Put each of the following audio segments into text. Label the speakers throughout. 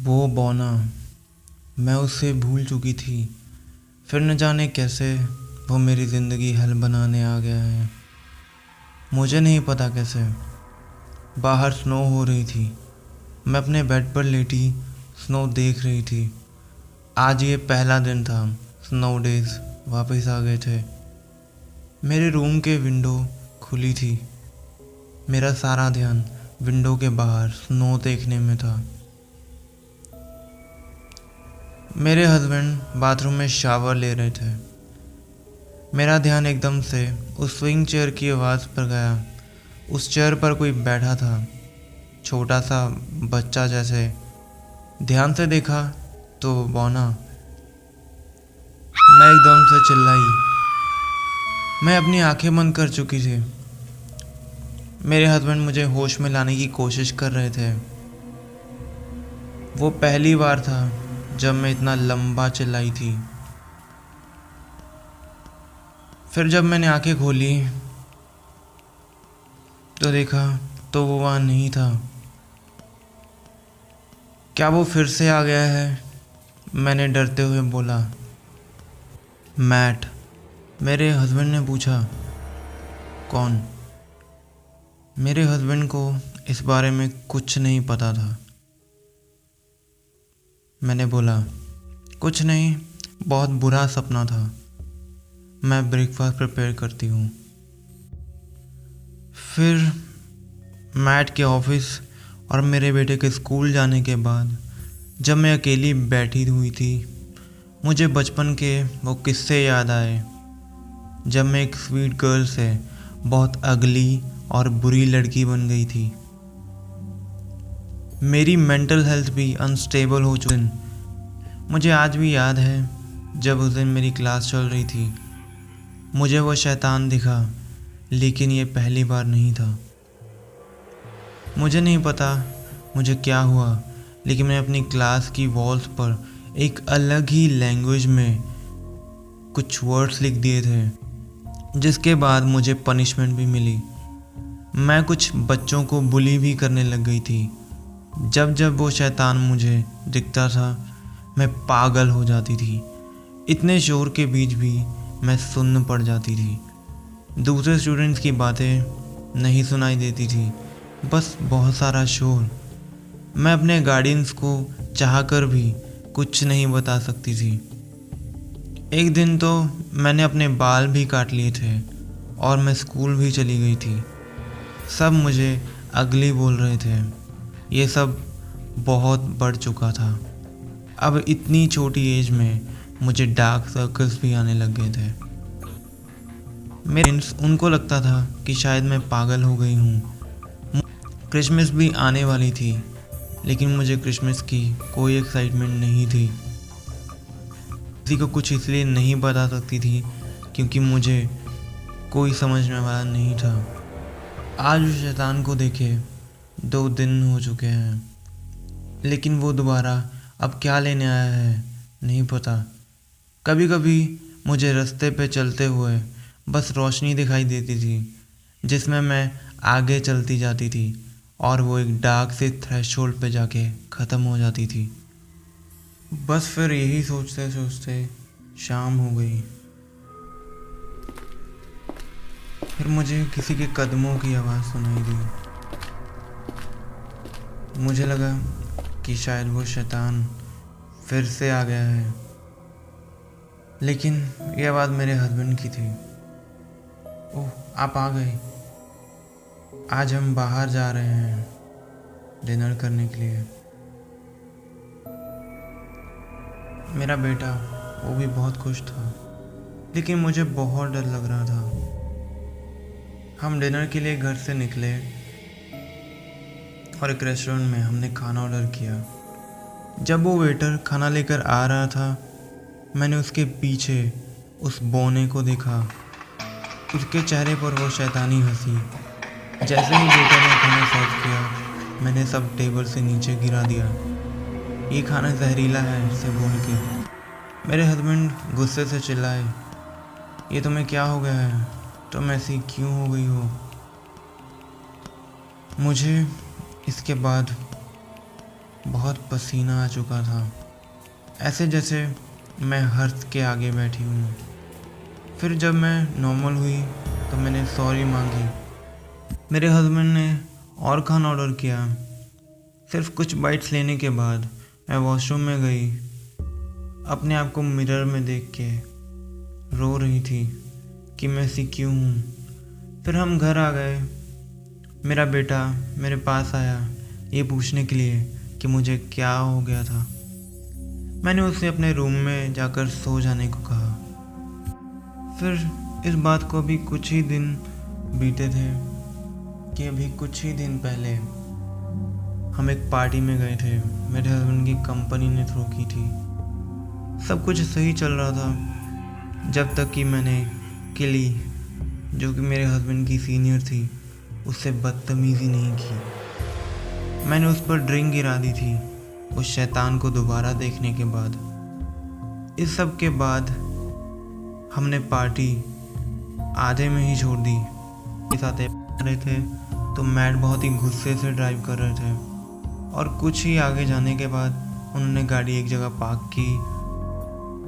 Speaker 1: वो बौना, मैं उसे भूल चुकी थी। फिर न जाने कैसे वो मेरी ज़िंदगी हल बनाने आ गया है। मुझे नहीं पता कैसे। बाहर स्नो हो रही थी। मैं अपने बेड पर लेटी स्नो देख रही थी। आज ये पहला दिन था। स्नो डेज वापस आ गए थे। मेरे रूम के विंडो खुली थी। मेरा सारा ध्यान विंडो के बाहर स्नो देखने में था। मेरे हस्बैंड बाथरूम में शावर ले रहे थे। मेरा ध्यान एकदम से उस स्विंग चेयर की आवाज़ पर गया। उस चेयर पर कोई बैठा था, छोटा सा बच्चा जैसे। ध्यान से देखा तो बौना। मैं एकदम से चिल्लाई। मैं अपनी आंखें बंद कर चुकी थी। मेरे हस्बैंड मुझे होश में लाने की कोशिश कर रहे थे। वो पहली बार था जब मैं इतना लंबा चिल्लाई थी। फिर जब मैंने आंखें खोली तो देखा तो वो वहाँ नहीं था। क्या वो फिर से आ गया है? मैंने डरते हुए बोला। मैट, मेरे हस्बैंड ने पूछा। कौन? मेरे हस्बैंड को इस बारे में कुछ नहीं पता था। मैंने बोला, कुछ नहीं, बहुत बुरा सपना था। मैं ब्रेकफास्ट प्रिपेयर करती हूँ। फिर मैट के ऑफिस और मेरे बेटे के स्कूल जाने के बाद जब मैं अकेली बैठी हुई थी, मुझे बचपन के वो किस्से याद आए जब मैं एक स्वीट गर्ल से बहुत अगली और बुरी लड़की बन गई थी। मेरी मेंटल हेल्थ भी अनस्टेबल हो चुकी। मुझे आज भी याद है जब उस दिन मेरी क्लास चल रही थी, मुझे वो शैतान दिखा, लेकिन ये पहली बार नहीं था। मुझे नहीं पता मुझे क्या हुआ, लेकिन मैंने अपनी क्लास की वॉल्स पर एक अलग ही लैंग्वेज में कुछ वर्ड्स लिख दिए थे, जिसके बाद मुझे पनिशमेंट भी मिली। मैं कुछ बच्चों को बुली भी करने लग गई थी। जब जब वो शैतान मुझे दिखता था, मैं पागल हो जाती थी। इतने शोर के बीच भी मैं सुन्न पड़ जाती थी। दूसरे स्टूडेंट्स की बातें नहीं सुनाई देती थी, बस बहुत सारा शोर। मैं अपने गार्डियंस को चाहकर भी कुछ नहीं बता सकती थी। एक दिन तो मैंने अपने बाल भी काट लिए थे और मैं स्कूल भी चली गई थी। सब मुझे अगली बोल रहे थे। ये सब बहुत बढ़ चुका था। अब इतनी छोटी एज में मुझे डार्क सर्कल्स भी आने लग गए थे। मेरे फ्रेंड्स, उनको लगता था कि शायद मैं पागल हो गई हूँ। क्रिसमस भी आने वाली थी, लेकिन मुझे क्रिसमस की कोई एक्साइटमेंट नहीं थी। किसी को कुछ इसलिए नहीं बता सकती थी क्योंकि मुझे कोई समझने वाला नहीं था। आज उस शैतान को देखे 2 दिन हो चुके हैं, लेकिन वो दोबारा अब क्या लेने आया है नहीं पता। कभी कभी मुझे रास्ते पे चलते हुए बस रोशनी दिखाई देती थी, जिसमें मैं आगे चलती जाती थी और वो एक डार्क से थ्रेशोल्ड पे जाके ख़त्म हो जाती थी। बस फिर यही सोचते सोचते शाम हो गई। फिर मुझे किसी के कदमों की आवाज़ सुनाई दी। मुझे लगा कि शायद वो शैतान फिर से आ गया है, लेकिन ये आवाज़ मेरे हस्बैंड की थी। ओह, आप आ गए। आज हम बाहर जा रहे हैं डिनर करने के लिए। मेरा बेटा वो भी बहुत खुश था, लेकिन मुझे बहुत डर लग रहा था। हम डिनर के लिए घर से निकले और एक रेस्टोरेंट में हमने खाना ऑर्डर किया। जब वो वेटर खाना लेकर आ रहा था, मैंने उसके पीछे उस बौने को देखा। उसके चेहरे पर वो शैतानी हंसी। जैसे ही वेटर ने खाना सर्व किया, मैंने सब टेबल से नीचे गिरा दिया। ये खाना जहरीला है, ऐसे बोल के मेरे हस्बैंड गुस्से से चिल्लाए, ये तुम्हें क्या हो गया है? तुम ऐसी क्यों हो गई हो? मुझे इसके बाद बहुत पसीना आ चुका था, ऐसे जैसे मैं हर्ष के आगे बैठी हूँ। फिर जब मैं नॉर्मल हुई तो मैंने सॉरी मांगी। मेरे हस्बैंड ने और खाना ऑर्डर किया। सिर्फ कुछ बाइट्स लेने के बाद मैं वॉशरूम में गई। अपने आप को मिरर में देख के रो रही थी कि मैं ऐसी क्यों हूँ। फिर हम घर आ गए। मेरा बेटा मेरे पास आया ये पूछने के लिए कि मुझे क्या हो गया था। मैंने उसे अपने रूम में जाकर सो जाने को कहा। फिर इस बात को अभी कुछ ही दिन बीते थे कि अभी कुछ ही दिन पहले हम एक पार्टी में गए थे। मेरे हस्बैंड की कंपनी ने थ्रो की थी। सब कुछ सही चल रहा था जब तक कि मैंने किली, जो कि मेरे हस्बैंड की सीनियर थी, उससे बदतमीज़ी नहीं की। मैंने उस पर ड्रिंक गिरा दी थी उस शैतान को दोबारा देखने के बाद। इस सब के बाद हमने पार्टी आधे में ही छोड़ दी। के साथ रहे थे तो मैट बहुत ही गुस्से से ड्राइव कर रहे थे और कुछ ही आगे जाने के बाद उन्होंने गाड़ी एक जगह पार्क की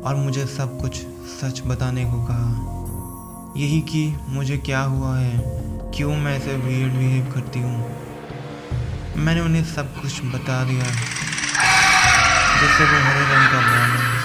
Speaker 1: और मुझे सब कुछ सच बताने को कहा। यही कि मुझे क्या हुआ है, क्यों मैं ऐसे वियर्ड बिहेव करती हूँ। मैंने उन्हें सब कुछ बता दिया जिससे वो हरे रंग का बॉल